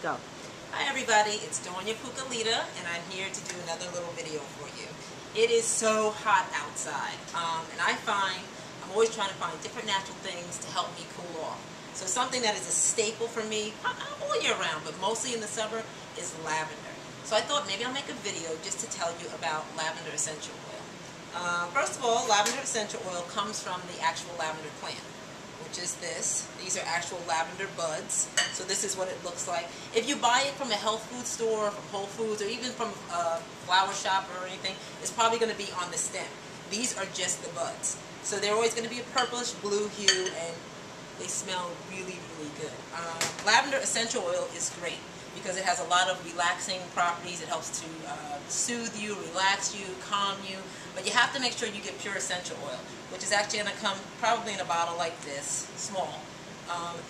Go. Hi everybody, it's Doña Cucalita, and I'm here to do another little video for you. It is so hot outside, and I'm always trying to find different natural things to help me cool off. So something that is a staple for me, all year round, but mostly in the summer, is lavender. So I thought maybe I'll make a video just to tell you about lavender essential oil. First of all, lavender essential oil comes from the actual lavender plant, which is this. These are actual lavender buds. So this is what it looks like. If you buy it from a health food store, from Whole Foods, or even from a flower shop or anything, it's probably going to be on the stem. These are just the buds. So they're always going to be a purplish blue hue, and they smell really, really good. Lavender essential oil is great because it has a lot of relaxing properties. It helps to soothe you, relax you, calm you. But you have to make sure you get pure essential oil, which is actually going to come probably in a bottle like this, small.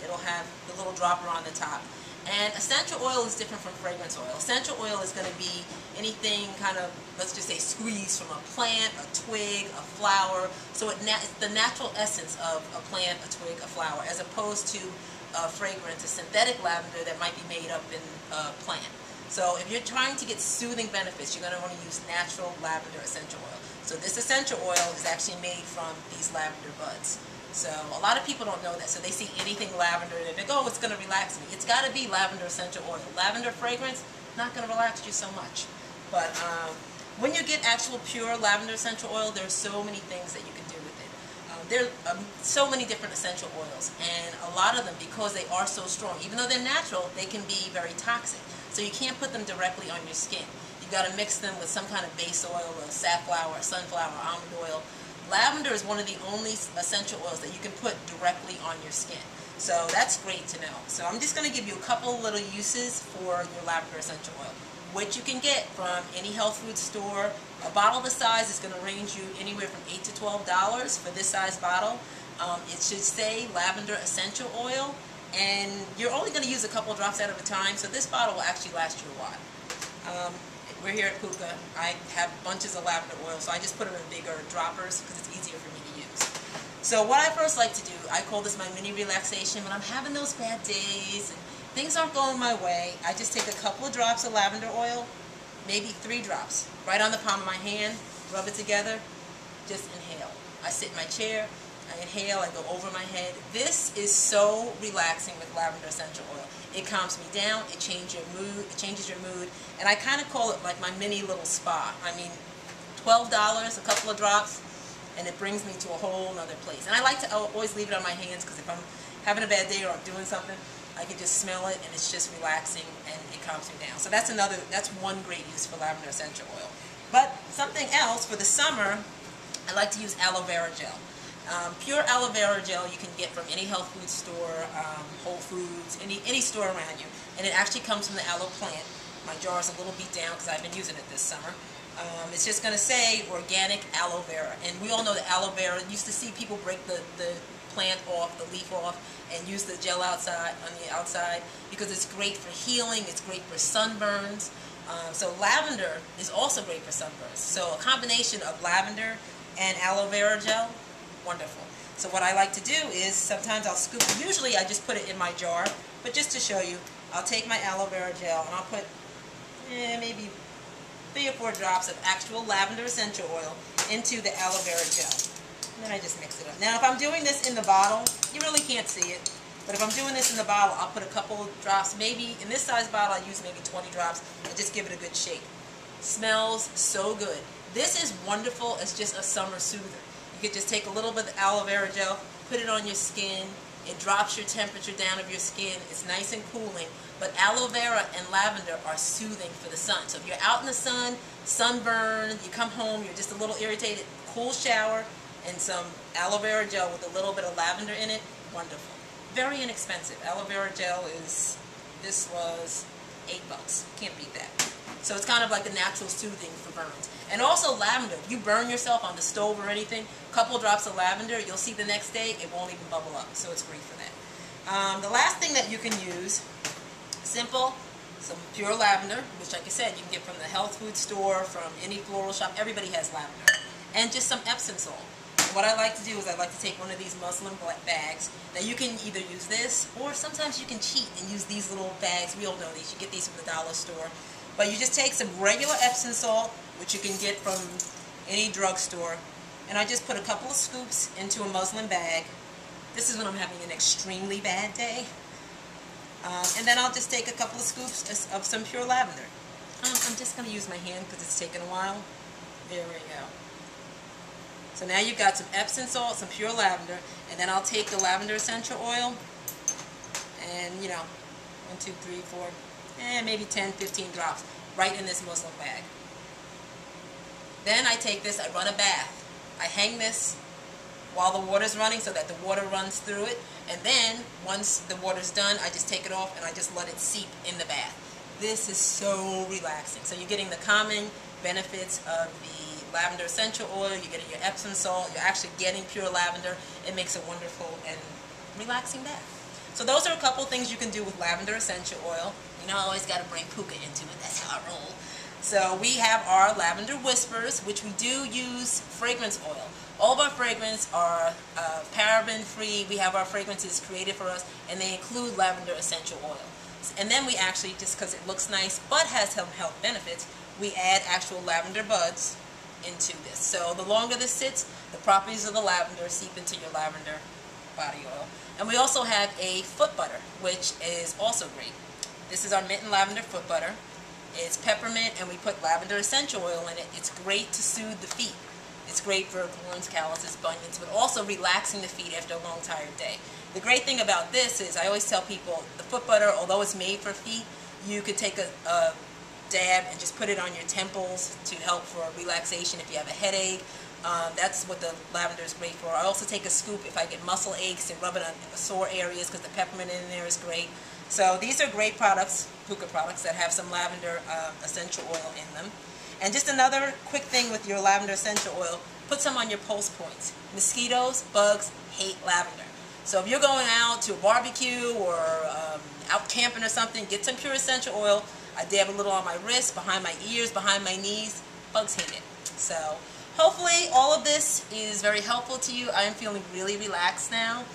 It'll have the little dropper on the top. And essential oil is different from fragrance oil. Essential oil is going to be anything kind of, let's just say, squeezed from a plant, a twig, a flower. So it's the natural essence of a plant, a twig, a flower, as opposed to a fragrance, a synthetic lavender that might be made up in a plant. So if you're trying to get soothing benefits, you're going to want to use natural lavender essential oil. So this essential oil is actually made from these lavender buds. So a lot of people don't know that. So they see anything lavender and they go, oh, it's going to relax me. It's got to be lavender essential oil. Lavender fragrance, not going to relax you so much. But when you get actual pure lavender essential oil, there's so many things that you can do with it. There are so many different essential oils, and a lot of them, because they are so strong, even though they're natural, they can be very toxic. So you can't put them directly on your skin. You've got to mix them with some kind of base oil, a safflower, sunflower, almond oil. Lavender is one of the only essential oils that you can put directly on your skin. So that's great to know. So I'm just going to give you a couple little uses for your lavender essential oil, which you can get from any health food store. A bottle this size is going to range you anywhere from $8 to $12 for this size bottle. It should say lavender essential oil, and you're only going to use a couple drops at a time, so this bottle will actually last you a while. We're here at Kuka. I have bunches of lavender oil, so I just put them in bigger droppers because it's easier for me to use. So what I first like to do, I call this my mini relaxation. When I'm having those bad days and things aren't going my way, I just take a couple of drops of lavender oil, maybe 3 drops, right on the palm of my hand, rub it together, just inhale. I sit in my chair, I inhale, I go over my head. This is so relaxing with lavender essential oil. It calms me down, it changes your mood, and I kind of call it like my mini little spa. I mean, $12, a couple of drops, and it brings me to a whole other place. And I like to always leave it on my hands because if I'm having a bad day or I'm doing something, I can just smell it and it's just relaxing and it calms me down. So that's one great use for lavender essential oil. But something else for the summer, I like to use aloe vera gel. Pure aloe vera gel you can get from any health food store, Whole Foods, any store around you. And it actually comes from the aloe plant. My jar is a little beat down because I've been using it this summer. It's just going to say organic aloe vera. And we all know that aloe vera, used to see people break the plant off, the leaf off, and use the gel on the outside because it's great for healing, it's great for sunburns. So lavender is also great for sunburns. So a combination of lavender and aloe vera gel, wonderful. So what I like to do is sometimes I'll scoop, usually I just put it in my jar, but just to show you, I'll take my aloe vera gel and I'll put maybe 3 or 4 drops of actual lavender essential oil into the aloe vera gel. And then I just mix it up. Now if I'm doing this in the bottle, you really can't see it, but if I'm doing this in the bottle, I'll put a couple of drops, maybe in this size bottle I'll use maybe 20 drops and just give it a good shake. Smells so good. This is wonderful as just a summer soother. You could just take a little bit of aloe vera gel, put it on your skin. It drops your temperature down of your skin. It's nice and cooling. But aloe vera and lavender are soothing for the sun. So if you're out in the sun, sunburn, you come home, you're just a little irritated, cool shower, and some aloe vera gel with a little bit of lavender in it, wonderful. Very inexpensive. Aloe vera gel this was $8. Can't beat that. So it's kind of like a natural soothing for burns. And also lavender. If you burn yourself on the stove or anything, a couple drops of lavender, you'll see the next day it won't even bubble up. So it's great for that. The last thing that you can use, simple, some pure lavender, which like I said, you can get from the health food store, from any floral shop. Everybody has lavender. And just some Epsom salt. what I like to do is I like to take one of these muslin bags. Now you can either use this, or sometimes you can cheat and use these little bags. We all know these. You get these from the dollar store. But you just take some regular Epsom salt, which you can get from any drugstore, and I just put a couple of scoops into a muslin bag. This is when I'm having an extremely bad day. And then I'll just take a couple of scoops of some pure lavender. I'm just going to use my hand because it's taken a while. There we go. So now you've got some Epsom salt, some pure lavender, and then I'll take the lavender essential oil and, 1, 2, 3, 4, maybe 10, 15 drops right in this muslin bag. Then I take this, I run a bath. I hang this while the water's running so that the water runs through it, and then once the water's done, I just take it off and I just let it seep in the bath. This is so relaxing. So you're getting the calming benefits of the lavender essential oil, you're getting your Epsom salt, you're actually getting pure lavender. It makes a wonderful and relaxing bath. So those are a couple things you can do with lavender essential oil. I always got to bring puka into it, that's how I roll. So we have our lavender whispers, which we do use fragrance oil. All of our fragrances are paraben free. We have our fragrances created for us, and they include lavender essential oil. And then we actually, just because it looks nice but has some health benefits, we add actual lavender buds into this. So the longer this sits, the properties of the lavender seep into your lavender body oil. And we also have a foot butter, which is also great. This is our mint and lavender foot butter. It's peppermint, and we put lavender essential oil in it. It's great to soothe the feet. It's great for corns, calluses, bunions, but also relaxing the feet after a long, tired day. The great thing about this is I always tell people the foot butter, although it's made for feet, you could take a dab and just put it on your temples to help for relaxation if you have a headache. That's what the lavender is great for. I also take a scoop if I get muscle aches and rub it on sore areas because the peppermint in there is great. So these are great products, puka products, that have some lavender essential oil in them. And just another quick thing with your lavender essential oil, put some on your pulse points. Mosquitoes, bugs hate lavender. So if you're going out to a barbecue or out camping or something, get some pure essential oil. I dab a little on my wrists, behind my ears, behind my knees. Bugs hate it. So hopefully all of this is very helpful to you. I am feeling really relaxed now.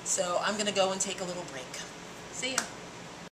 So I'm going to go and take a little break. See ya.